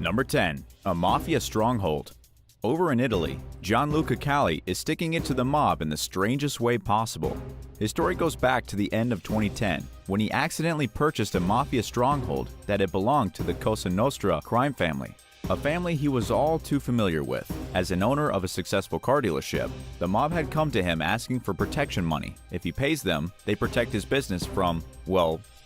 Number 10. A Mafia Stronghold. Over in Italy, Gianluca Calli is sticking it to the mob in the strangest way possible. His story goes back to the end of 2010, when he accidentally purchased a Mafia stronghold that had belonged to the Cosa Nostra crime family, a family he was all too familiar with. As an owner of a successful car dealership, the mob had come to him asking for protection money. If he pays them, they protect his business from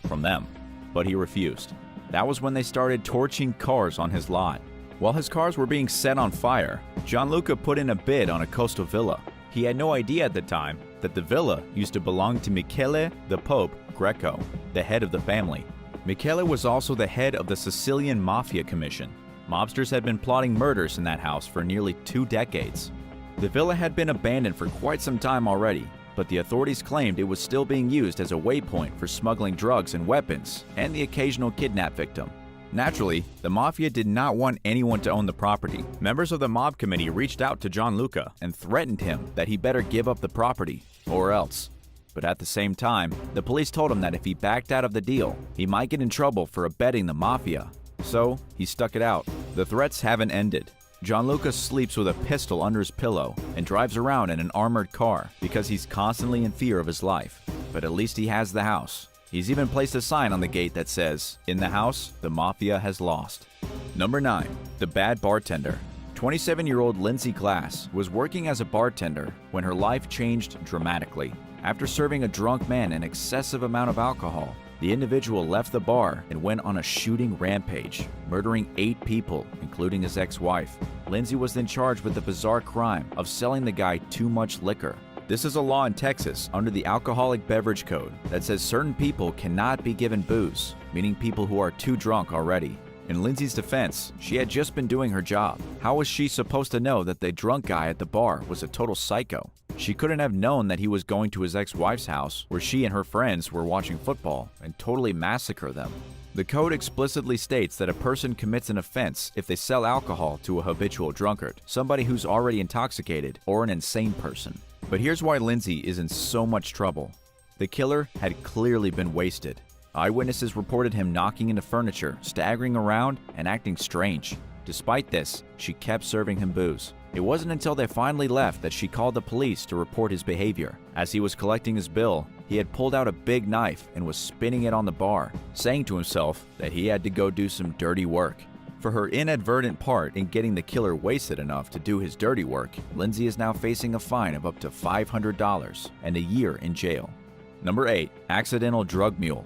them. But he refused. That was when they started torching cars on his lot. While his cars were being set on fire, Gianluca put in a bid on a coastal villa. He had no idea at the time that the villa used to belong to Michele the Pope Greco, the head of the family. Michele was also the head of the Sicilian Mafia Commission. Mobsters had been plotting murders in that house for nearly 2 decades. The villa had been abandoned for quite some time already, but the authorities claimed it was still being used as a waypoint for smuggling drugs and weapons and the occasional kidnap victim. Naturally, the Mafia did not want anyone to own the property. Members of the mob committee reached out to Gianluca and threatened him that he better give up the property, or else. But at the same time, the police told him that if he backed out of the deal, he might get in trouble for abetting the Mafia. So, he stuck it out. The threats haven't ended. Gianluca sleeps with a pistol under his pillow and drives around in an armored car because he's constantly in fear of his life. But at least he has the house. He's even placed a sign on the gate that says, "In the house, the Mafia has lost." Number 9. The Bad Bartender. 27-year-old Lindsay Glass was working as a bartender when her life changed dramatically. After serving a drunk man an excessive amount of alcohol, the individual left the bar and went on a shooting rampage, murdering 8 people, including his ex-wife. Lindsay was then charged with the bizarre crime of selling the guy too much liquor. This is a law in Texas under the Alcoholic Beverage Code that says certain people cannot be given booze, meaning people who are too drunk already. In Lindsay's defense, she had just been doing her job. How was she supposed to know that the drunk guy at the bar was a total psycho? She couldn't have known that he was going to his ex-wife's house, where she and her friends were watching football, and totally massacre them. The code explicitly states that a person commits an offense if they sell alcohol to a habitual drunkard, somebody who's already intoxicated, or an insane person. But here's why Lindsay is in so much trouble. The killer had clearly been wasted. Eyewitnesses reported him knocking into furniture, staggering around, and acting strange. Despite this, she kept serving him booze. It wasn't until they finally left that she called the police to report his behavior. As he was collecting his bill, he had pulled out a big knife and was spinning it on the bar, saying to himself that he had to go do some dirty work. For her inadvertent part in getting the killer wasted enough to do his dirty work, Lindsay is now facing a fine of up to $500 and a year in jail. Number 8. Accidental Drug Mule.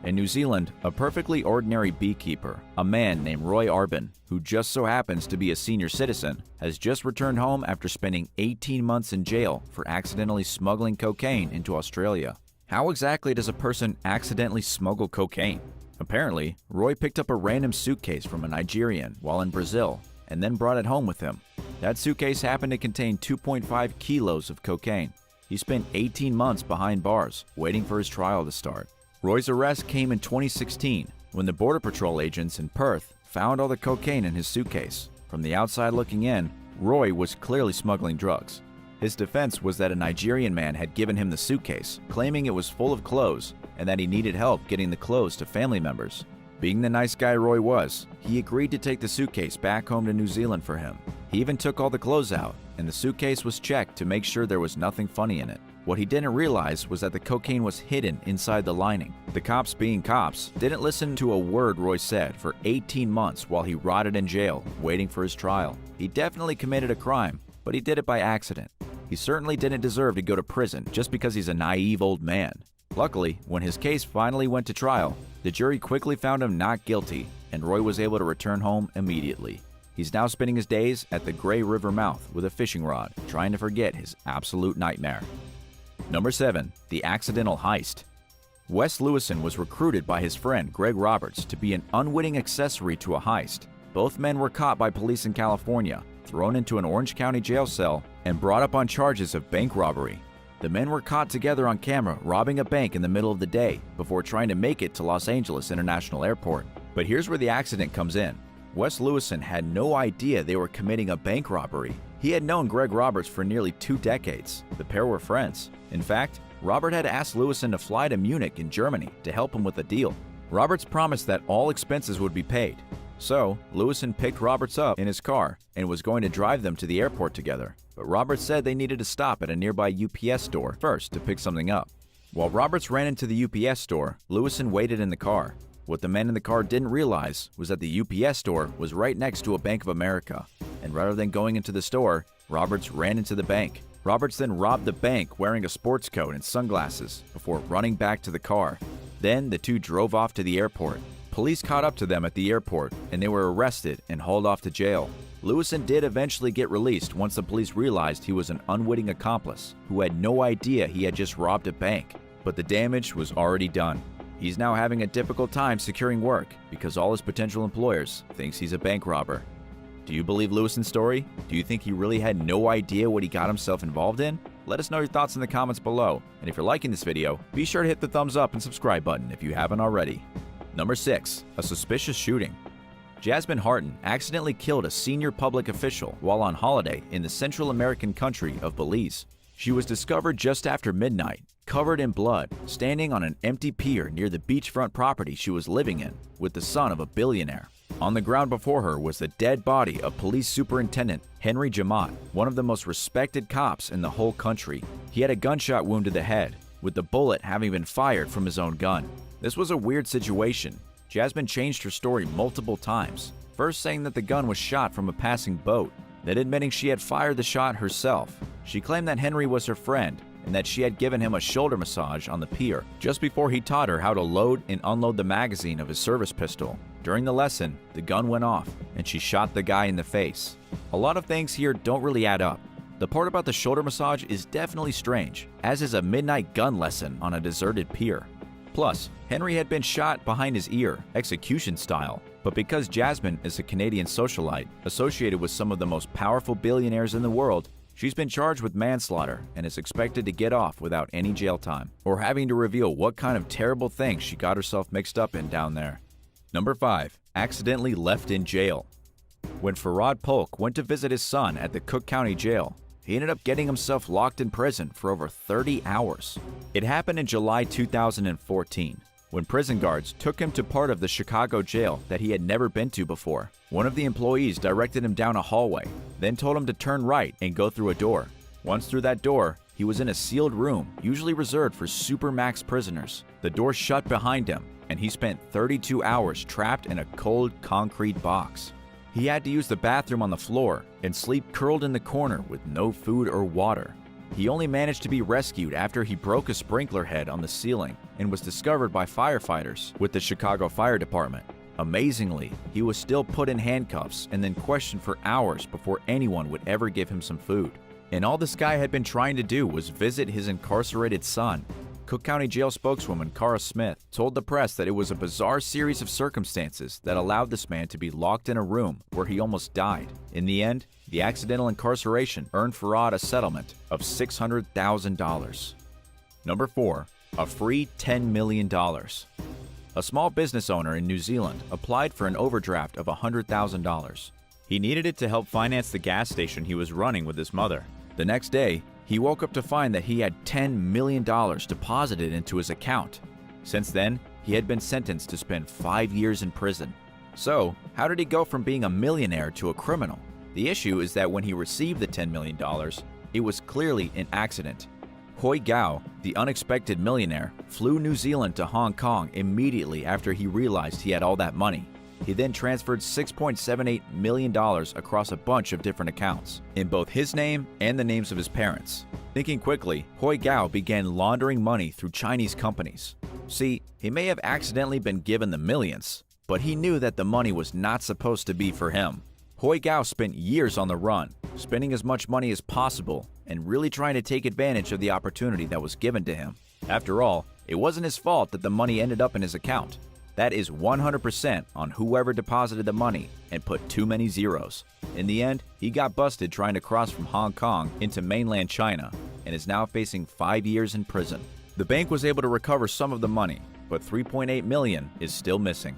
In New Zealand, a perfectly ordinary beekeeper, a man named Roy Arbin, who just so happens to be a senior citizen, has just returned home after spending 18 months in jail for accidentally smuggling cocaine into Australia. How exactly does a person accidentally smuggle cocaine? Apparently, Roy picked up a random suitcase from a Nigerian while in Brazil and then brought it home with him. That suitcase happened to contain 2.5 kilos of cocaine. He spent 18 months behind bars, waiting for his trial to start. Roy's arrest came in 2016 when the Border Patrol agents in Perth found all the cocaine in his suitcase. From the outside looking in, Roy was clearly smuggling drugs. His defense was that a Nigerian man had given him the suitcase, claiming it was full of clothes and that he needed help getting the clothes to family members. Being the nice guy Roy was, he agreed to take the suitcase back home to New Zealand for him. He even took all the clothes out, and the suitcase was checked to make sure there was nothing funny in it. What he didn't realize was that the cocaine was hidden inside the lining. The cops, being cops, didn't listen to a word Roy said for 18 months while he rotted in jail, waiting for his trial. He definitely committed a crime, but he did it by accident. He certainly didn't deserve to go to prison just because he's a naive old man. Luckily, when his case finally went to trial, the jury quickly found him not guilty, and Roy was able to return home immediately. He's now spending his days at the Grey River mouth with a fishing rod, trying to forget his absolute nightmare. Number 7. The Accidental Heist. Wes Lewison was recruited by his friend Greg Roberts to be an unwitting accessory to a heist. Both men were caught by police in California, thrown into an Orange County jail cell, and brought up on charges of bank robbery. The men were caught together on camera robbing a bank in the middle of the day before trying to make it to Los Angeles International Airport. But here's where the accident comes in. Wes Lewison had no idea they were committing a bank robbery. He had known Greg Roberts for nearly 2 decades. The pair were friends. In fact, Robert had asked Lewison to fly to Munich in Germany to help him with a deal. Roberts promised that all expenses would be paid. So, Lewison picked Roberts up in his car and was going to drive them to the airport together. But Roberts said they needed to stop at a nearby UPS store first to pick something up. While Roberts ran into the UPS store, Lewison waited in the car. What the men in the car didn't realize was that the UPS store was right next to a Bank of America. And rather than going into the store, Roberts ran into the bank. Roberts then robbed the bank wearing a sports coat and sunglasses before running back to the car. Then the two drove off to the airport. Police caught up to them at the airport and they were arrested and hauled off to jail. Lewison did eventually get released once the police realized he was an unwitting accomplice who had no idea he had just robbed a bank. But the damage was already done. He's now having a difficult time securing work because all his potential employers thinks he's a bank robber. Do you believe Lewison's story? Do you think he really had no idea what he got himself involved in? Let us know your thoughts in the comments below. And if you're liking this video, be sure to hit the thumbs up and subscribe button if you haven't already. Number 6. A suspicious shooting. Jasmine Harton accidentally killed a senior public official while on holiday in the Central American country of Belize. She was discovered just after midnight, covered in blood, standing on an empty pier near the beachfront property she was living in with the son of a billionaire. On the ground before her was the dead body of Police Superintendent Henry Jamat, one of the most respected cops in the whole country. He had a gunshot wound to the head, with the bullet having been fired from his own gun. This was a weird situation. Jasmine changed her story multiple times, first saying that the gun was shot from a passing boat, then admitting she had fired the shot herself. She claimed that Henry was her friend and that she had given him a shoulder massage on the pier just before he taught her how to load and unload the magazine of his service pistol. During the lesson, the gun went off and she shot the guy in the face. A lot of things here don't really add up. The part about the shoulder massage is definitely strange, as is a midnight gun lesson on a deserted pier. Plus, Henry had been shot behind his ear, execution style, but because Jasmine is a Canadian socialite associated with some of the most powerful billionaires in the world, she's been charged with manslaughter and is expected to get off without any jail time, or having to reveal what kind of terrible things she got herself mixed up in down there. Number 5. Accidentally left in jail. When Farad Polk went to visit his son at the Cook County Jail, he ended up getting himself locked in prison for over 30 hours. It happened in July 2014, when prison guards took him to part of the Chicago jail that he had never been to before. One of the employees directed him down a hallway, then told him to turn right and go through a door. Once through that door, he was in a sealed room, usually reserved for supermax prisoners. The door shut behind him, and he spent 32 hours trapped in a cold concrete box. He had to use the bathroom on the floor and sleep curled in the corner with no food or water. He only managed to be rescued after he broke a sprinkler head on the ceiling and was discovered by firefighters with the Chicago Fire Department. Amazingly, he was still put in handcuffs and then questioned for hours before anyone would ever give him some food. And all this guy had been trying to do was visit his incarcerated son. Cook County Jail spokeswoman Cara Smith told the press that it was a bizarre series of circumstances that allowed this man to be locked in a room where he almost died. In the end, the accidental incarceration earned Farad a settlement of $600,000. Number 4. A free $10 million. A small business owner in New Zealand applied for an overdraft of $100,000. He needed it to help finance the gas station he was running with his mother. The next day, he woke up to find that he had $10 million deposited into his account. Since then, he had been sentenced to spend 5 years in prison. So, how did he go from being a millionaire to a criminal? The issue is that when he received the $10 million, it was clearly an accident. Hoi Gao, the unexpected millionaire, flew New Zealand to Hong Kong immediately after he realized he had all that money. He then transferred $6.78 million across a bunch of different accounts, in both his name and the names of his parents. Thinking quickly, Hoi Gao began laundering money through Chinese companies. See, he may have accidentally been given the millions, but he knew that the money was not supposed to be for him. Hoi Gao spent years on the run, spending as much money as possible and really trying to take advantage of the opportunity that was given to him. After all, it wasn't his fault that the money ended up in his account. That is 100% on whoever deposited the money and put too many zeros. In the end, he got busted trying to cross from Hong Kong into mainland China and is now facing 5 years in prison. The bank was able to recover some of the money, but $3.8 million is still missing.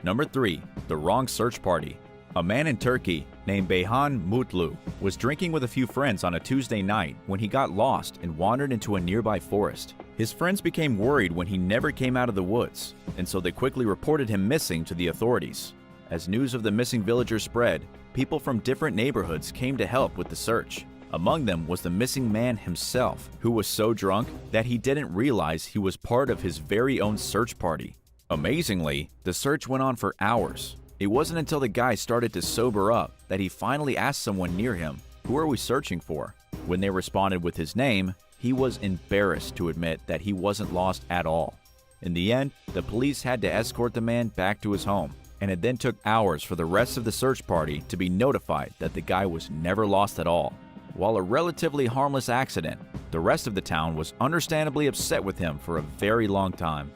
Number 3. The wrong search party. A man in Turkey named Beyhan Mutlu was drinking with a few friends on a Tuesday night when he got lost and wandered into a nearby forest. His friends became worried when he never came out of the woods, and so they quickly reported him missing to the authorities. As news of the missing villager spread, people from different neighborhoods came to help with the search. Among them was the missing man himself, who was so drunk that he didn't realize he was part of his very own search party. Amazingly, the search went on for hours. It wasn't until the guy started to sober up that he finally asked someone near him, "Who are we searching for?" When they responded with his name, he was embarrassed to admit that he wasn't lost at all. In the end, the police had to escort the man back to his home, and it then took hours for the rest of the search party to be notified that the guy was never lost at all. While a relatively harmless accident, the rest of the town was understandably upset with him for a very long time.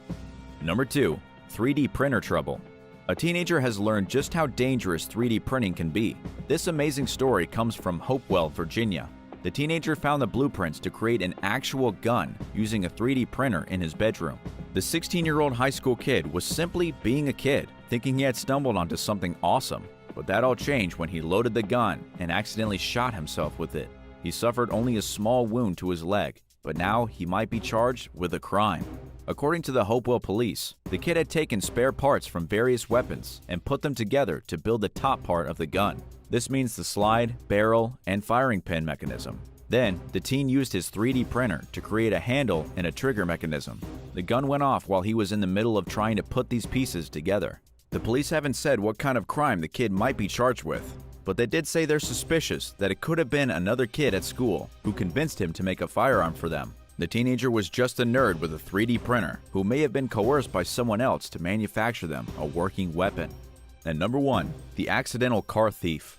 Number 2. 3D printer trouble. A teenager has learned just how dangerous 3D printing can be. This amazing story comes from Hopewell, Virginia. The teenager found the blueprints to create an actual gun using a 3D printer in his bedroom. The 16-year-old high school kid was simply being a kid, thinking he had stumbled onto something awesome. But that all changed when he loaded the gun and accidentally shot himself with it. He suffered only a small wound to his leg, but now he might be charged with a crime. According to the Hopewell police, the kid had taken spare parts from various weapons and put them together to build the top part of the gun. This means the slide, barrel, and firing pin mechanism. Then, the teen used his 3D printer to create a handle and a trigger mechanism. The gun went off while he was in the middle of trying to put these pieces together. The police haven't said what kind of crime the kid might be charged with, but they did say they're suspicious that it could have been another kid at school who convinced him to make a firearm for them. The teenager was just a nerd with a 3D printer who may have been coerced by someone else to manufacture them a working weapon. And number 1, the accidental car thief.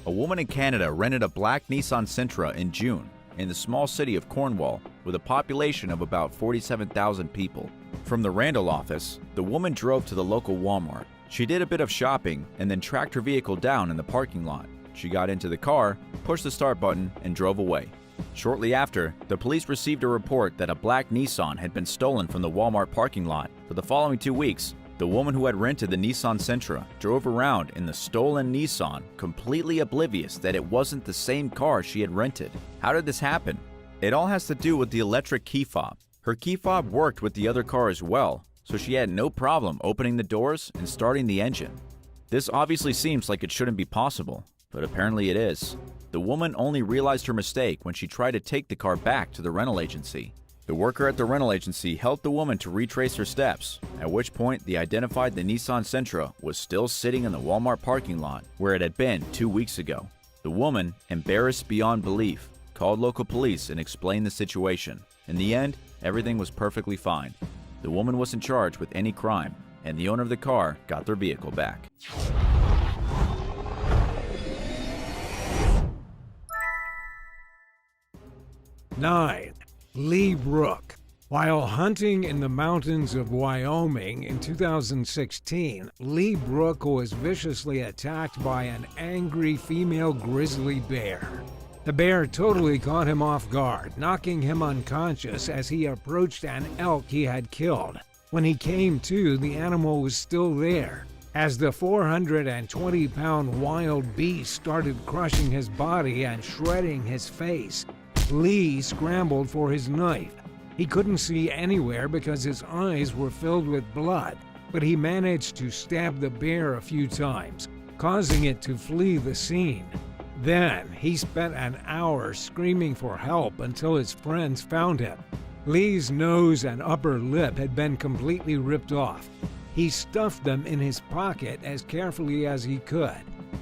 A woman in Canada rented a black Nissan Sentra in June in the small city of Cornwall with a population of about 47,000 people. From the Randall office, the woman drove to the local Walmart. She did a bit of shopping and then tracked her vehicle down in the parking lot. She got into the car, pushed the start button, and drove away. Shortly after, the police received a report that a black Nissan had been stolen from the Walmart parking lot. For the following 2 weeks, the woman who had rented the Nissan Sentra drove around in the stolen Nissan, completely oblivious that it wasn't the same car she had rented. How did this happen? It all has to do with the electric key fob. Her key fob worked with the other car as well, so she had no problem opening the doors and starting the engine. This obviously seems like it shouldn't be possible, but apparently it is. The woman only realized her mistake when she tried to take the car back to the rental agency. The worker at the rental agency helped the woman to retrace her steps, at which point they identified the Nissan Sentra was still sitting in the Walmart parking lot where it had been 2 weeks ago. The woman, embarrassed beyond belief, called local police and explained the situation. In the end, everything was perfectly fine. The woman wasn't charged with any crime, and the owner of the car got their vehicle back. Nine. Lee Brooke. While hunting in the mountains of Wyoming in 2016, Lee Brooke was viciously attacked by an angry female grizzly bear. The bear totally caught him off guard, knocking him unconscious as he approached an elk he had killed. When he came to, the animal was still there. As the 420-pound wild beast started crushing his body and shredding his face, Lee scrambled for his knife. He couldn't see anywhere because his eyes were filled with blood, but he managed to stab the bear a few times, causing it to flee the scene. Then he spent an hour screaming for help until his friends found him. Lee's nose and upper lip had been completely ripped off. He stuffed them in his pocket as carefully as he could.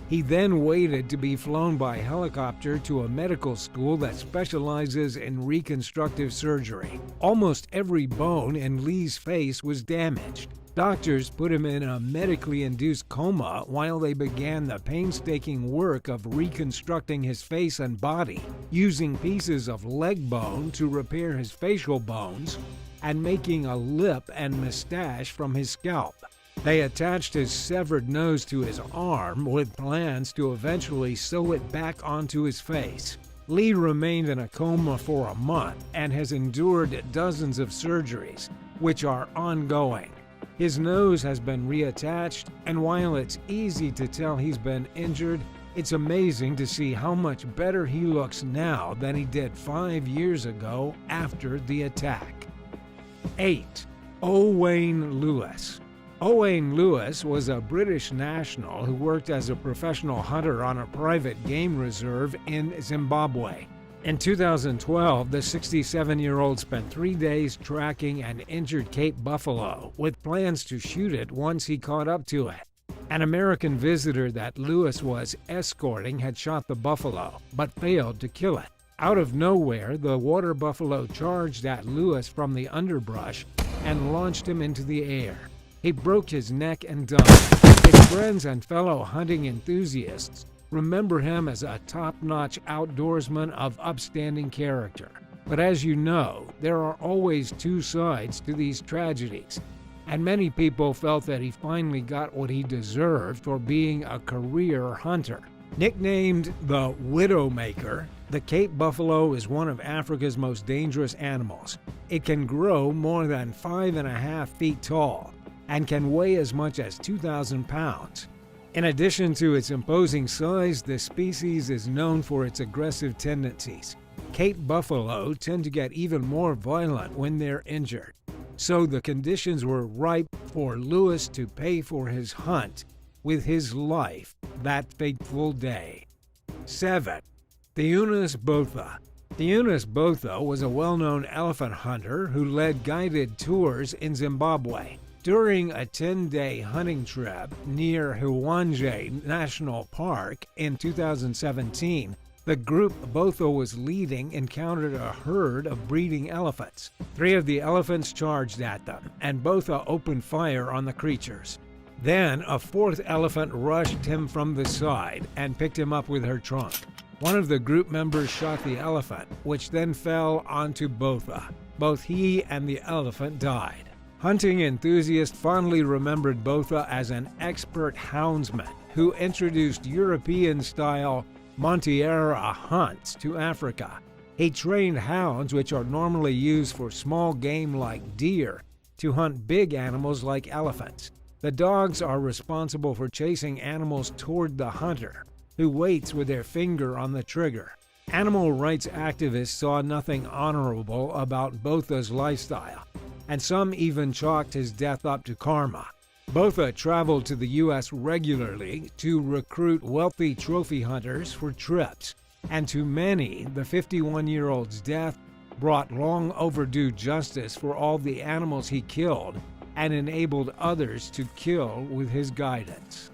He then waited to be flown by helicopter to a medical school that specializes in reconstructive surgery. Almost every bone in Lee's face was damaged. Doctors put him in a medically induced coma while they began the painstaking work of reconstructing his face and body, using pieces of leg bone to repair his facial bones and making a lip and mustache from his scalp. They attached his severed nose to his arm with plans to eventually sew it back onto his face. Lee remained in a coma for a month and has endured dozens of surgeries, which are ongoing. His nose has been reattached, and while it's easy to tell he's been injured, it's amazing to see how much better he looks now than he did 5 years ago after the attack. 8. Owain Lewis. Owain Lewis was a British national who worked as a professional hunter on a private game reserve in Zimbabwe. In 2012, the 67-year-old spent 3 days tracking an injured Cape buffalo, with plans to shoot it once he caught up to it. An American visitor that Lewis was escorting had shot the buffalo, but failed to kill it. Out of nowhere, the water buffalo charged at Lewis from the underbrush and launched him into the air. He broke his neck and died. His friends and fellow hunting enthusiasts remember him as a top-notch outdoorsman of upstanding character. But as you know, there are always two sides to these tragedies, and many people felt that he finally got what he deserved for being a career hunter. Nicknamed the Widowmaker, the Cape buffalo is one of Africa's most dangerous animals. It can grow more than 5.5 feet tall and can weigh as much as 2,000 pounds. In addition to its imposing size, the species is known for its aggressive tendencies. Cape buffalo tend to get even more violent when they're injured. So the conditions were ripe for Lewis to pay for his hunt with his life that fateful day. 7. Theunis Botha. Theunis Botha was a well-known elephant hunter who led guided tours in Zimbabwe. During a 10-day hunting trip near Hwange National Park in 2017, the group Botha was leading encountered a herd of breeding elephants. 3 of the elephants charged at them, and Botha opened fire on the creatures. Then a 4th elephant rushed him from the side and picked him up with her trunk. One of the group members shot the elephant, which then fell onto Botha. Both he and the elephant died. Hunting enthusiasts fondly remembered Botha as an expert houndsman who introduced European-style Montiera hunts to Africa. He trained hounds, which are normally used for small game like deer, to hunt big animals like elephants. The dogs are responsible for chasing animals toward the hunter, who waits with their finger on the trigger. Animal rights activists saw nothing honorable about Botha's lifestyle, and some even chalked his death up to karma. Botha traveled to the U.S. regularly to recruit wealthy trophy hunters for trips, and to many, the 51-year-old's death brought long overdue justice for all the animals he killed and enabled others to kill with his guidance.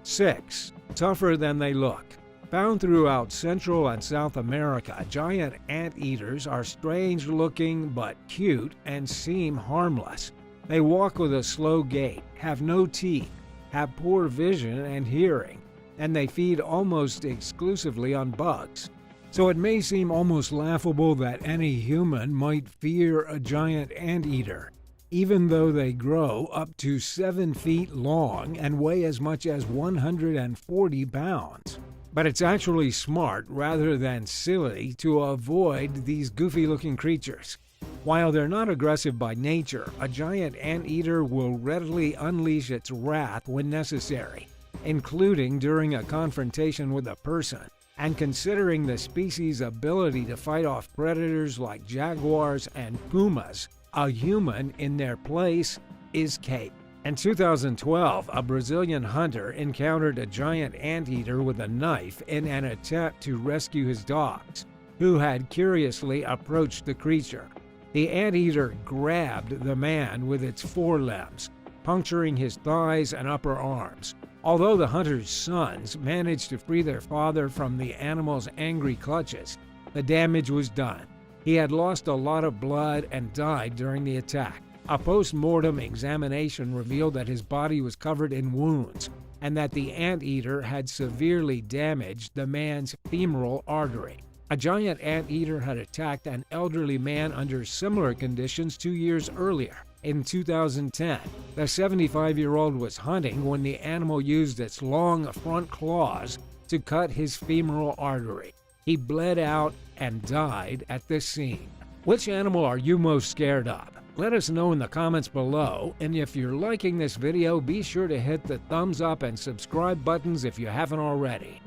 6. Tougher than they look. Found throughout Central and South America, giant anteaters are strange-looking but cute and seem harmless. They walk with a slow gait, have no teeth, have poor vision and hearing, and they feed almost exclusively on bugs. So it may seem almost laughable that any human might fear a giant anteater, even though they grow up to 7 feet long and weigh as much as 140 pounds. But it's actually smart rather than silly to avoid these goofy-looking creatures. While they're not aggressive by nature, a giant anteater will readily unleash its wrath when necessary, including during a confrontation with a person. And considering the species' ability to fight off predators like jaguars and pumas, a human in their place is Cape. In 2012, a Brazilian hunter encountered a giant anteater with a knife in an attempt to rescue his dogs, who had curiously approached the creature. The anteater grabbed the man with its forelimbs, puncturing his thighs and upper arms. Although the hunter's sons managed to free their father from the animal's angry clutches, the damage was done. He had lost a lot of blood and died during the attack. A post-mortem examination revealed that his body was covered in wounds and that the anteater had severely damaged the man's femoral artery. A giant anteater had attacked an elderly man under similar conditions 2 years earlier. In 2010, the 75-year-old was hunting when the animal used its long front claws to cut his femoral artery. He bled out and died at the scene. Which animal are you most scared of? Let us know in the comments below, and if you're liking this video, be sure to hit the thumbs up and subscribe buttons if you haven't already.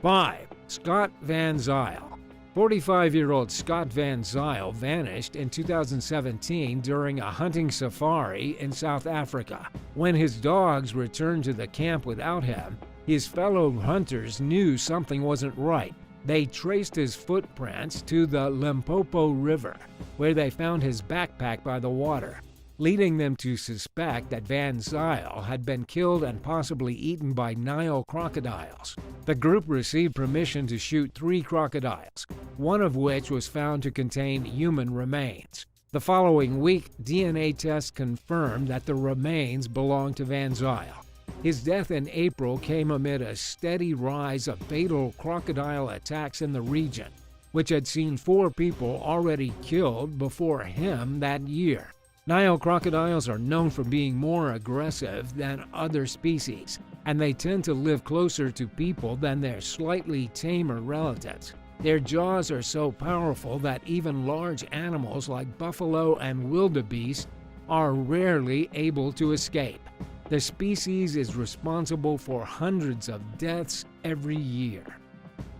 5. Scott Van Zyl. 45-year-old Scott Van Zyl vanished in 2017 during a hunting safari in South Africa. When his dogs returned to the camp without him, his fellow hunters knew something wasn't right. They traced his footprints to the Limpopo River, where they found his backpack by the water, leading them to suspect that Van Zyl had been killed and possibly eaten by Nile crocodiles. The group received permission to shoot 3 crocodiles, one of which was found to contain human remains. The following week, DNA tests confirmed that the remains belonged to Van Zyl. His death in April came amid a steady rise of fatal crocodile attacks in the region, which had seen 4 people already killed before him that year. Nile crocodiles are known for being more aggressive than other species, and they tend to live closer to people than their slightly tamer relatives. Their jaws are so powerful that even large animals like buffalo and wildebeest are rarely able to escape. The species is responsible for hundreds of deaths every year.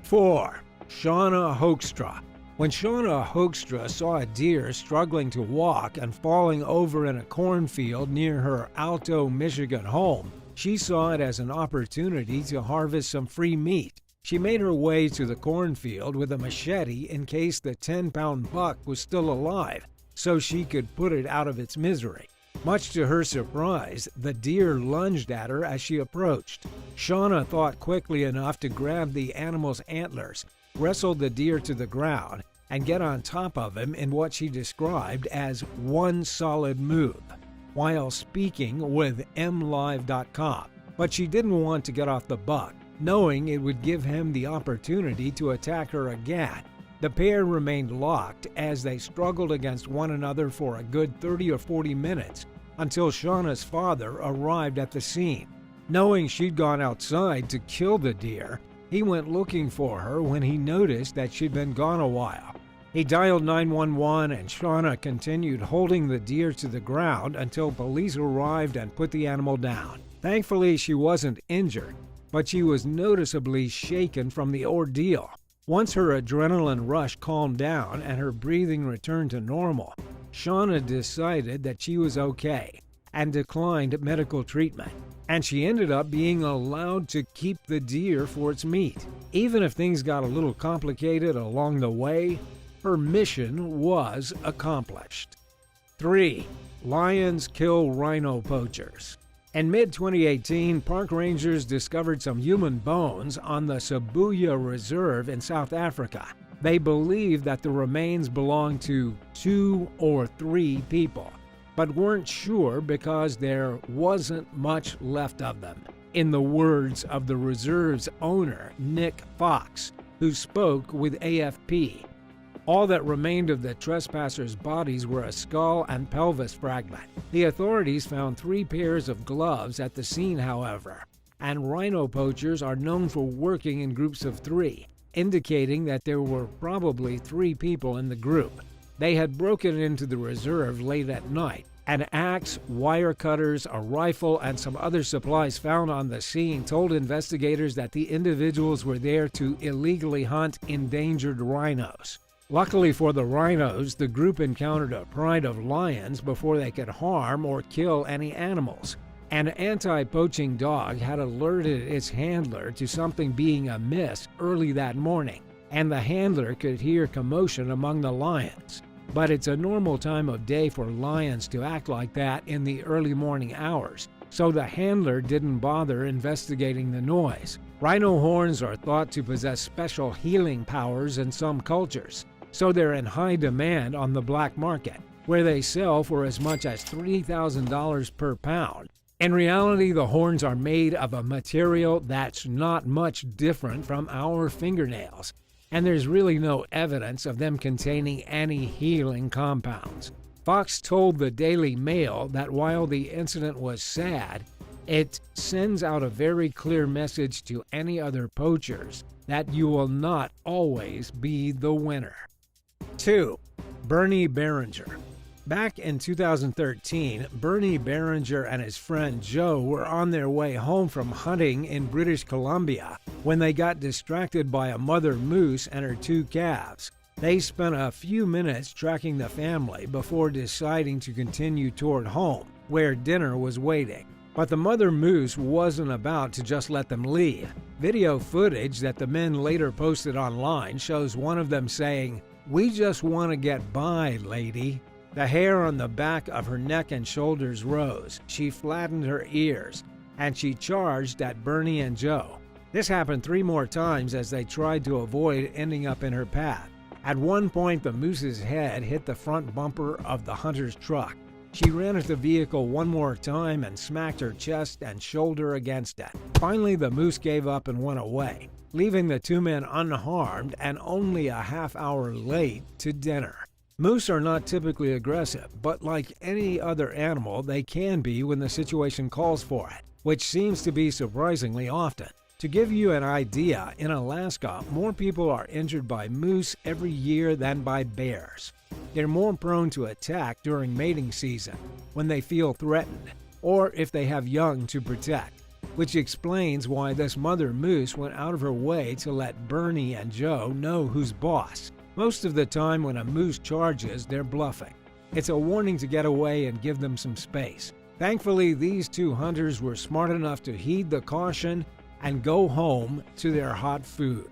4. Shauna Hoekstra. When Shauna Hoekstra saw a deer struggling to walk and falling over in a cornfield near her Alto, Michigan home, she saw it as an opportunity to harvest some free meat. She made her way to the cornfield with a machete in case the 10-pound buck was still alive, so she could put it out of its misery. Much to her surprise, the deer lunged at her as she approached. Shauna thought quickly enough to grab the animal's antlers, wrestle the deer to the ground, and get on top of him in what she described as one solid move, while speaking with MLive.com. But she didn't want to get off the buck, knowing it would give him the opportunity to attack her again. The pair remained locked as they struggled against one another for a good 30 or 40 minutes until Shauna's father arrived at the scene. Knowing she'd gone outside to kill the deer, he went looking for her when he noticed that she'd been gone a while. He dialed 911 and Shauna continued holding the deer to the ground until police arrived and put the animal down. Thankfully, she wasn't injured, but she was noticeably shaken from the ordeal. Once her adrenaline rush calmed down and her breathing returned to normal, Shauna decided that she was okay and declined medical treatment, and she ended up being allowed to keep the deer for its meat. Even if things got a little complicated along the way, her mission was accomplished. 3. Lions kill rhino poachers. In mid-2018, park rangers discovered some human bones on the Sibuya Reserve in South Africa. They believed that the remains belonged to 2 or 3 people, but weren't sure because there wasn't much left of them. In the words of the reserve's owner, Nick Fox, who spoke with AFP, all that remained of the trespassers' bodies were a skull and pelvis fragment. The authorities found 3 pairs of gloves at the scene, however, and rhino poachers are known for working in groups of 3, indicating that there were probably 3 people in the group. They had broken into the reserve late at night. An axe, wire cutters, a rifle, and some other supplies found on the scene told investigators that the individuals were there to illegally hunt endangered rhinos. Luckily for the rhinos, the group encountered a pride of lions before they could harm or kill any animals. An anti-poaching dog had alerted its handler to something being amiss early that morning, and the handler could hear commotion among the lions. But it's a normal time of day for lions to act like that in the early morning hours, so the handler didn't bother investigating the noise. Rhino horns are thought to possess special healing powers in some cultures, so they're in high demand on the black market, where they sell for as much as $3,000 per pound. In reality, the horns are made of a material that's not much different from our fingernails, and there's really no evidence of them containing any healing compounds. Fox told the Daily Mail that while the incident was sad, it sends out a very clear message to any other poachers that you will not always be the winner. 2. Bernie Barringer. Back in 2013, Bernie Barringer and his friend Joe were on their way home from hunting in British Columbia when they got distracted by a mother moose and her two calves. They spent a few minutes tracking the family before deciding to continue toward home, where dinner was waiting. But the mother moose wasn't about to just let them leave. Video footage that the men later posted online shows one of them saying, "We just want to get by, lady." The hair on the back of her neck and shoulders rose. She flattened her ears, and she charged at Bernie and Joe. This happened 3 more times as they tried to avoid ending up in her path. At one point, the moose's head hit the front bumper of the hunter's truck. She ran at the vehicle 1 more time and smacked her chest and shoulder against it. Finally, the moose gave up and went away, leaving the 2 men unharmed and only a half-hour late to dinner. Moose are not typically aggressive, but like any other animal, they can be when the situation calls for it, which seems to be surprisingly often. To give you an idea, in Alaska, more people are injured by moose every year than by bears. They're more prone to attack during mating season, when they feel threatened, or if they have young to protect, which explains why this mother moose went out of her way to let Bernie and Joe know who's boss. Most of the time when a moose charges, they're bluffing. It's a warning to get away and give them some space. Thankfully, these 2 hunters were smart enough to heed the caution and go home to their hot food.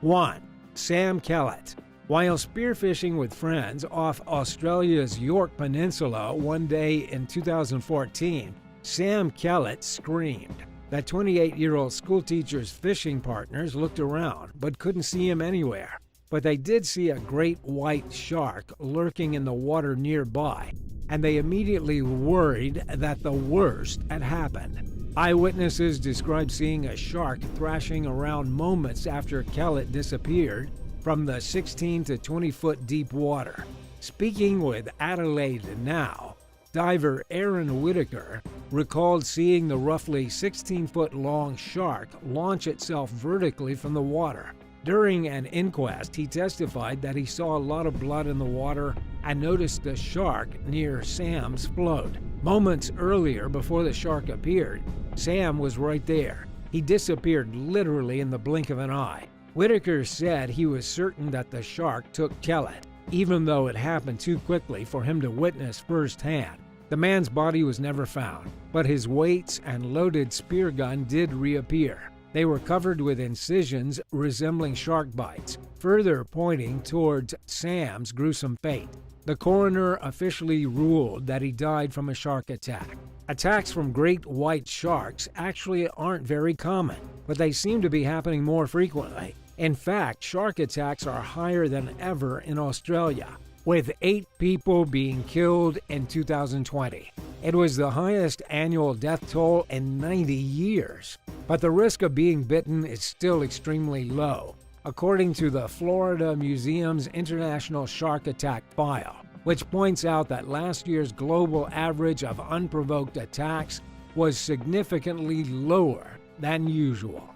1. Sam Kellett. While spearfishing with friends off Australia's York Peninsula one day in 2014, Sam Kellett screamed. That 28-year-old schoolteacher's fishing partners looked around but couldn't see him anywhere. But they did see a great white shark lurking in the water nearby, and they immediately worried that the worst had happened. Eyewitnesses described seeing a shark thrashing around moments after Kellett disappeared from the 16 to 20-foot deep water. Speaking with Adelaide Now, diver Aaron Whitaker recalled seeing the roughly 16-foot-long shark launch itself vertically from the water. During an inquest, he testified that he saw a lot of blood in the water and noticed the shark near Sam's float. Moments earlier, before the shark appeared, Sam was right there. He disappeared literally in the blink of an eye. Whitaker said he was certain that the shark took Kellett, even though it happened too quickly for him to witness firsthand. The man's body was never found, but his weights and loaded spear gun did reappear. They were covered with incisions resembling shark bites, further pointing towards Sam's gruesome fate. The coroner officially ruled that he died from a shark attack. Attacks from great white sharks actually aren't very common, but they seem to be happening more frequently. In fact, shark attacks are higher than ever in Australia, with 8 people being killed in 2020. It was the highest annual death toll in 90 years. But the risk of being bitten is still extremely low, according to the Florida Museum's International Shark Attack File, which points out that last year's global average of unprovoked attacks was significantly lower than usual.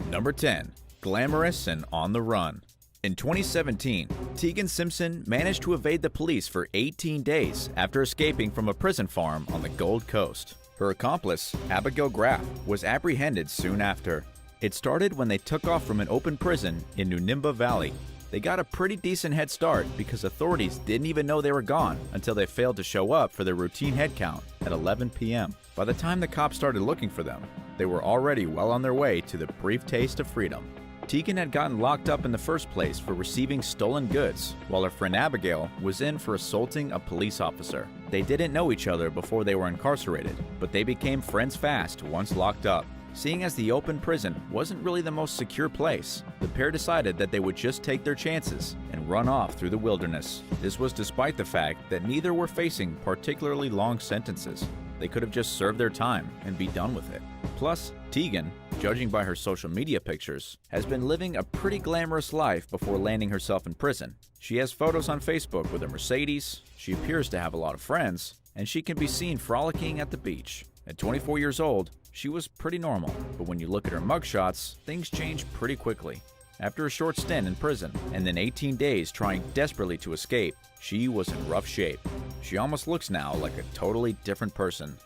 Number 10. Glamorous and on the run. In 2017, Tegan Simpson managed to evade the police for 18 days after escaping from a prison farm on the Gold Coast. Her accomplice, Abigail Graff, was apprehended soon after. It started when they took off from an open prison in Nunimba Valley. They got a pretty decent head start because authorities didn't even know they were gone until they failed to show up for their routine head count at 11 p.m. By the time the cops started looking for them, they were already well on their way to the brief taste of freedom. Tegan had gotten locked up in the first place for receiving stolen goods, while her friend Abigail was in for assaulting a police officer. They didn't know each other before they were incarcerated, but they became friends fast once locked up. Seeing as the open prison wasn't really the most secure place, the pair decided that they would just take their chances and run off through the wilderness. This was despite the fact that neither were facing particularly long sentences. They could have just served their time and be done with it. Plus, Tegan, judging by her social media pictures, has been living a pretty glamorous life before landing herself in prison. She has photos on Facebook with a Mercedes, she appears to have a lot of friends, and she can be seen frolicking at the beach. At 24 years old, she was pretty normal, but when you look at her mugshots, things change pretty quickly. After a short stint in prison, and then 18 days trying desperately to escape, she was in rough shape. She almost looks now like a totally different person.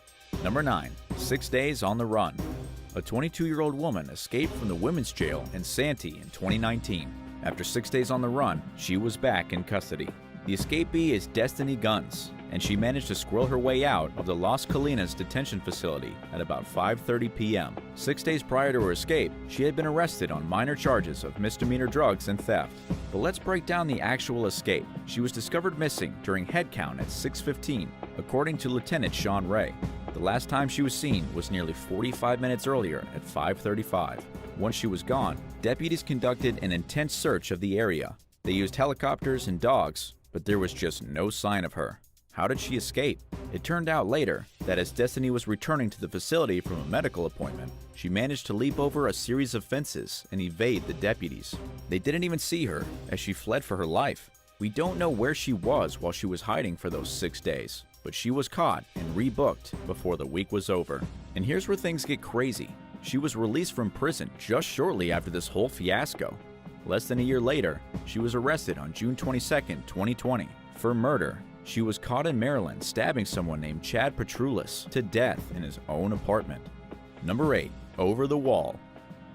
Number 9. 6 days on the run. A 22-year-old woman escaped from the women's jail in Santee in 2019. After 6 days on the run, she was back in custody. The escapee is Destiny Guns, and she managed to squirrel her way out of the Las Colinas detention facility at about 5:30 p.m. 6 days prior to her escape, she had been arrested on minor charges of misdemeanor drugs and theft. But let's break down the actual escape. She was discovered missing during head count at 6:15, according to Lieutenant Sean Ray. The last time she was seen was nearly 45 minutes earlier at 5:35. Once she was gone, deputies conducted an intense search of the area. They used helicopters and dogs, but there was just no sign of her. How did she escape? It turned out later that as Destiny was returning to the facility from a medical appointment, she managed to leap over a series of fences and evade the deputies. They didn't even see her as she fled for her life. We don't know where she was while she was hiding for those 6 days, but she was caught and rebooked before the week was over. And here's where things get crazy. She was released from prison just shortly after this whole fiasco. Less than a year later, she was arrested on June 22, 2020, for murder. She was caught in Maryland stabbing someone named Chad Petrulis to death in his own apartment. Number 8. Over the wall.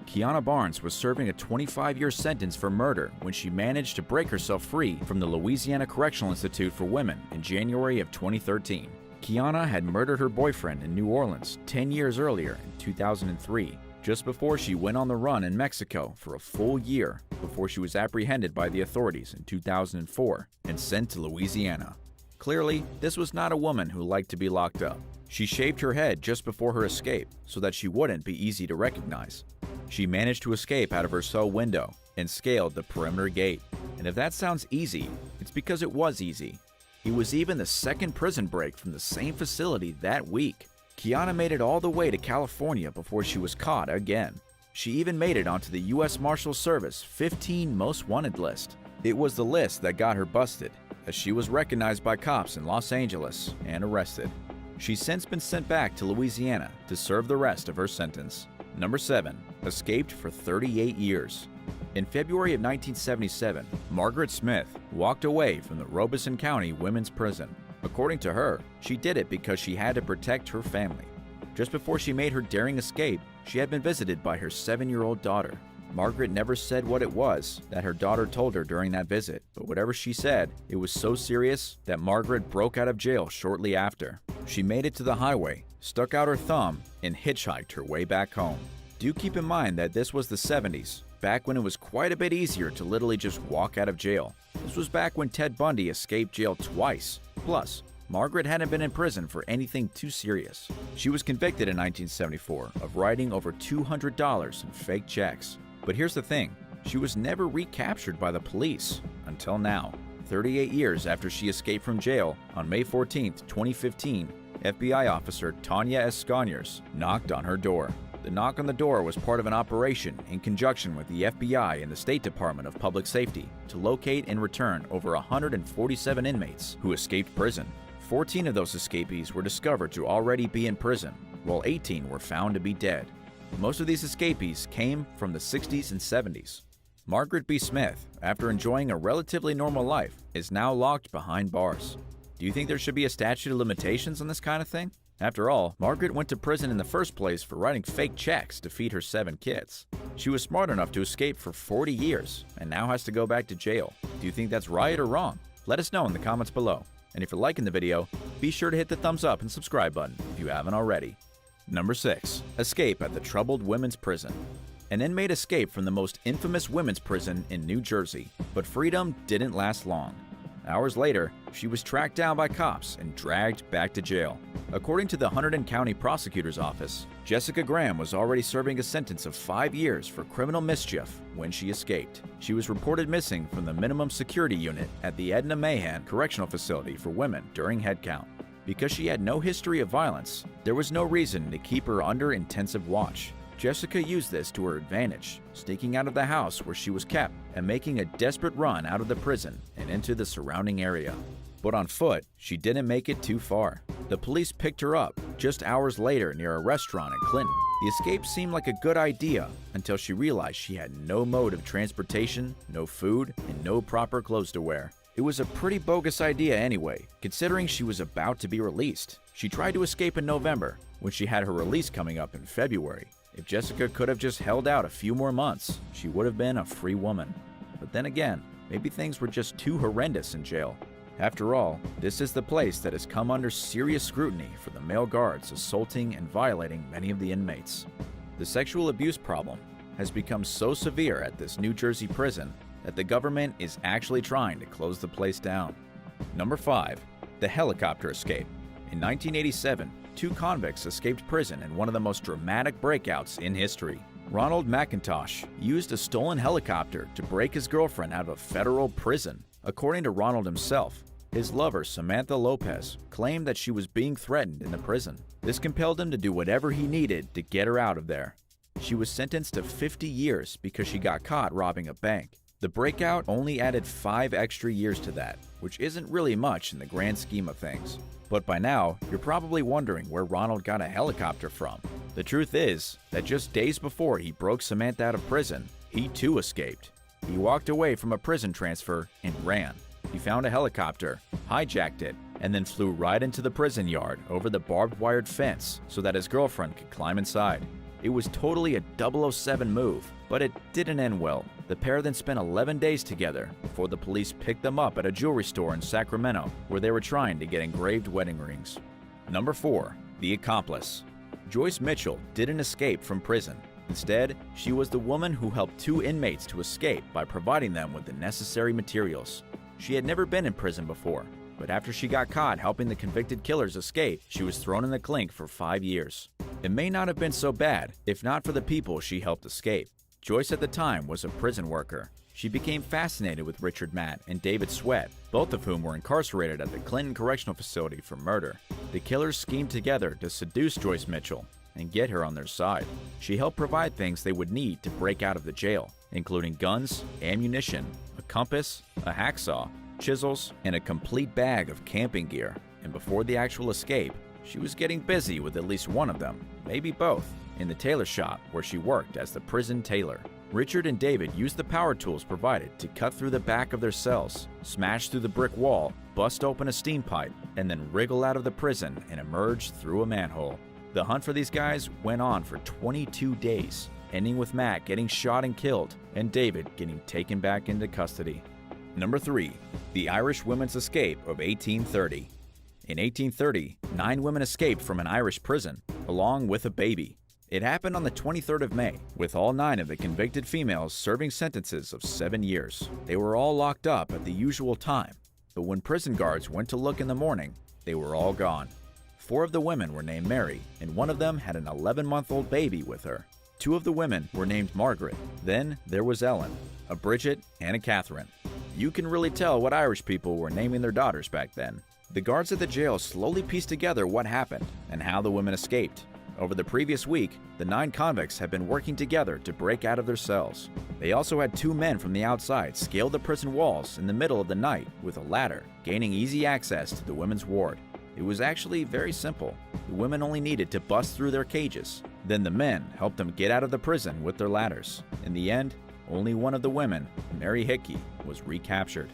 Kiana Barnes was serving a 25-year sentence for murder when she managed to break herself free from the Louisiana Correctional Institute for Women in January of 2013. Kiana had murdered her boyfriend in New Orleans 10 years earlier in 2003, just before she went on the run in Mexico for a full year before she was apprehended by the authorities in 2004 and sent to Louisiana. Clearly, this was not a woman who liked to be locked up. She shaved her head just before her escape so that she wouldn't be easy to recognize. She managed to escape out of her cell window and scaled the perimeter gate. And if that sounds easy, it's because it was easy. It was even the second prison break from the same facility that week. Kiana made it all the way to California before she was caught again. She even made it onto the U.S. Marshals Service 15 Most Wanted list. It was the list that got her busted, as she was recognized by cops in Los Angeles and arrested. She's since been sent back to Louisiana to serve the rest of her sentence. Number 7. Escaped for 38 years. In February of 1977, Margaret Smith walked away from the Robeson County Women's Prison. According to her, she did it because she had to protect her family. Just before she made her daring escape, she had been visited by her 7-year-old daughter. Margaret never said what it was that her daughter told her during that visit, but whatever she said, it was so serious that Margaret broke out of jail shortly after. She made it to the highway, stuck out her thumb, and hitchhiked her way back home. Do keep in mind that this was the 70s, back when it was quite a bit easier to literally just walk out of jail. This was back when Ted Bundy escaped jail twice. Plus, Margaret hadn't been in prison for anything too serious. She was convicted in 1974 of writing over $200 in fake checks. But here's the thing, she was never recaptured by the police until now. 38 years after she escaped from jail, on May 14, 2015, FBI officer Tanya S. Sconyers knocked on her door. The knock on the door was part of an operation in conjunction with the FBI and the State Department of Public Safety to locate and return over 147 inmates who escaped prison. 14 of those escapees were discovered to already be in prison, while 18 were found to be dead. Most of these escapees came from the 60s and 70s. Margaret B. Smith, after enjoying a relatively normal life, is now locked behind bars. Do you think there should be a statute of limitations on this kind of thing? After all, Margaret went to prison in the first place for writing fake checks to feed her 7 kids. She was smart enough to escape for 40 years and now has to go back to jail. Do you think that's right or wrong? Let us know in the comments below. And if you're liking the video, be sure to hit the thumbs up and subscribe button if you haven't already. Number 6. Escape at the troubled women's prison. An inmate escaped from the most infamous women's prison in New Jersey, but freedom didn't last long. Hours later, she was tracked down by cops and dragged back to jail. According to the Hunterdon County Prosecutor's Office, Jessica Graham was already serving a sentence of 5 years for criminal mischief when she escaped. She was reported missing from the minimum security unit at the Edna Mahan Correctional Facility for Women during head count. Because she had no history of violence, there was no reason to keep her under intensive watch. Jessica used this to her advantage, sneaking out of the house where she was kept and making a desperate run out of the prison and into the surrounding area. But on foot, she didn't make it too far. The police picked her up just hours later near a restaurant in Clinton. The escape seemed like a good idea until she realized she had no mode of transportation, no food, and no proper clothes to wear. It was a pretty bogus idea anyway, considering she was about to be released. She tried to escape in November, when she had her release coming up in February. If Jessica could have just held out a few more months, she would have been a free woman. But then again, maybe things were just too horrendous in jail. After all, this is the place that has come under serious scrutiny for the male guards assaulting and violating many of the inmates. The sexual abuse problem has become so severe at this New Jersey prison that the government is actually trying to close the place down. Number 5. The helicopter escape. In 1987, 2 convicts escaped prison in one of the most dramatic breakouts in history. Ronald McIntosh used a stolen helicopter to break his girlfriend out of a federal prison. According to Ronald himself, his lover, Samantha Lopez, claimed that she was being threatened in the prison. This compelled him to do whatever he needed to get her out of there. She was sentenced to 50 years because she got caught robbing a bank. The breakout only added 5 extra years to that, which isn't really much in the grand scheme of things. But by now, you're probably wondering where Ronald got a helicopter from. The truth is that just days before he broke Samantha out of prison, he too escaped. He walked away from a prison transfer and ran. He found a helicopter, hijacked it, and then flew right into the prison yard over the barbed wired fence so that his girlfriend could climb inside. It was totally a 007 move, but it didn't end well. The pair then spent 11 days together before the police picked them up at a jewelry store in Sacramento where they were trying to get engraved wedding rings. Number 4. The accomplice. Joyce Mitchell didn't escape from prison. Instead, she was the woman who helped 2 inmates to escape by providing them with the necessary materials. She had never been in prison before, but after she got caught helping the convicted killers escape, she was thrown in the clink for 5 years. It may not have been so bad if not for the people she helped escape. Joyce at the time was a prison worker. She became fascinated with Richard Matt and David Sweat, both of whom were incarcerated at the Clinton Correctional Facility for murder. The killers schemed together to seduce Joyce Mitchell and get her on their side. She helped provide things they would need to break out of the jail, including guns, ammunition, a compass, a hacksaw, chisels, and a complete bag of camping gear. And before the actual escape, she was getting busy with at least one of them, maybe both, in the tailor shop where she worked as the prison tailor. Richard and David used the power tools provided to cut through the back of their cells, smash through the brick wall, bust open a steam pipe, and then wriggle out of the prison and emerge through a manhole. The hunt for these guys went on for 22 days, ending with Matt getting shot and killed, and David getting taken back into custody. Number 3. The Irish Women's Escape of 1830. In 1830, 9 women escaped from an Irish prison, along with a baby. It happened on the 23rd of May, with all 9 of the convicted females serving sentences of 7 years. They were all locked up at the usual time, but when prison guards went to look in the morning, they were all gone. 4 of the women were named Mary, and one of them had an 11-month-old baby with her. 2 of the women were named Margaret. Then there was Ellen, a Bridget, and a Catherine. You can really tell what Irish people were naming their daughters back then. The guards at the jail slowly pieced together what happened and how the women escaped. Over the previous week, the 9 convicts had been working together to break out of their cells. They also had 2 men from the outside scale the prison walls in the middle of the night with a ladder, gaining easy access to the women's ward. It was actually very simple. The women only needed to bust through their cages. Then the men helped them get out of the prison with their ladders. In the end, only one of the women, Mary Hickey, was recaptured.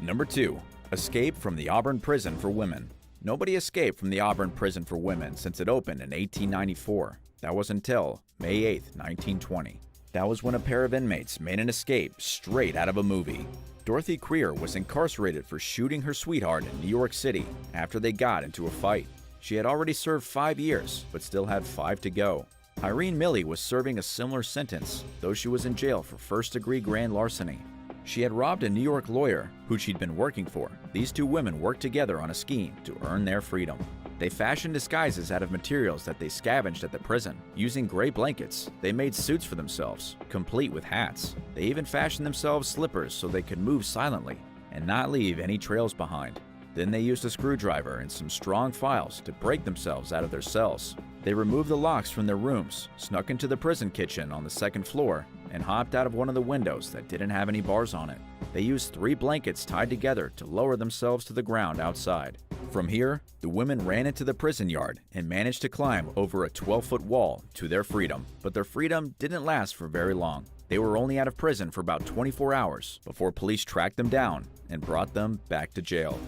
Number 2. Escape from the Auburn Prison for Women. Nobody escaped from the Auburn Prison for Women since it opened in 1894. That was until May 8, 1920. That was when a pair of inmates made an escape straight out of a movie. Dorothy Creer was incarcerated for shooting her sweetheart in New York City after they got into a fight. She had already served 5 years, but still had 5 to go. Irene Milley was serving a similar sentence, though she was in jail for first-degree grand larceny. She had robbed a New York lawyer who she'd been working for. These 2 women worked together on a scheme to earn their freedom. They fashioned disguises out of materials that they scavenged at the prison. Using gray blankets, they made suits for themselves, complete with hats. They even fashioned themselves slippers so they could move silently and not leave any trails behind. Then they used a screwdriver and some strong files to break themselves out of their cells. They removed the locks from their rooms, snuck into the prison kitchen on the 2nd floor, and hopped out of one of the windows that didn't have any bars on it. They used 3 blankets tied together to lower themselves to the ground outside. From here, the women ran into the prison yard and managed to climb over a 12-foot wall to their freedom. But their freedom didn't last for very long. They were only out of prison for about 24 hours before police tracked them down and brought them back to jail.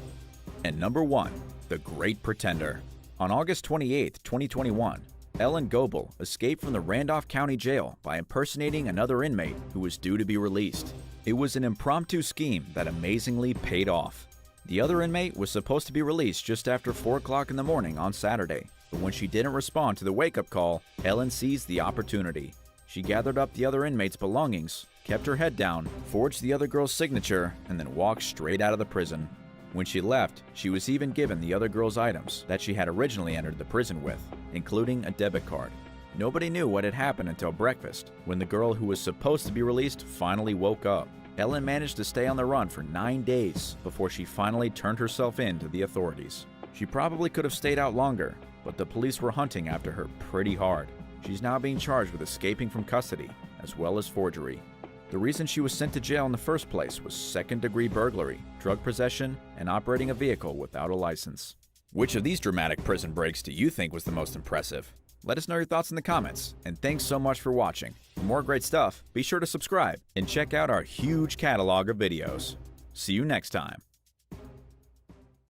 And number 1, the Great Pretender. On August 28, 2021, Ellen Goebel escaped from the Randolph County Jail by impersonating another inmate who was due to be released. It was an impromptu scheme that amazingly paid off. The other inmate was supposed to be released just after 4 o'clock in the morning on Saturday, but when she didn't respond to the wake-up call, Ellen seized the opportunity. She gathered up the other inmate's belongings, kept her head down, forged the other girl's signature, and then walked straight out of the prison. When she left, she was even given the other girl's items that she had originally entered the prison with, including a debit card. Nobody knew what had happened until breakfast, when the girl who was supposed to be released finally woke up. Ellen managed to stay on the run for 9 days before she finally turned herself in to the authorities. She probably could have stayed out longer, but the police were hunting after her pretty hard. She's now being charged with escaping from custody, as well as forgery. The reason she was sent to jail in the first place was second-degree burglary, drug possession, and operating a vehicle without a license. Which of these dramatic prison breaks do you think was the most impressive? Let us know your thoughts in the comments, and thanks so much for watching. For more great stuff, be sure to subscribe and check out our huge catalog of videos. See you next time.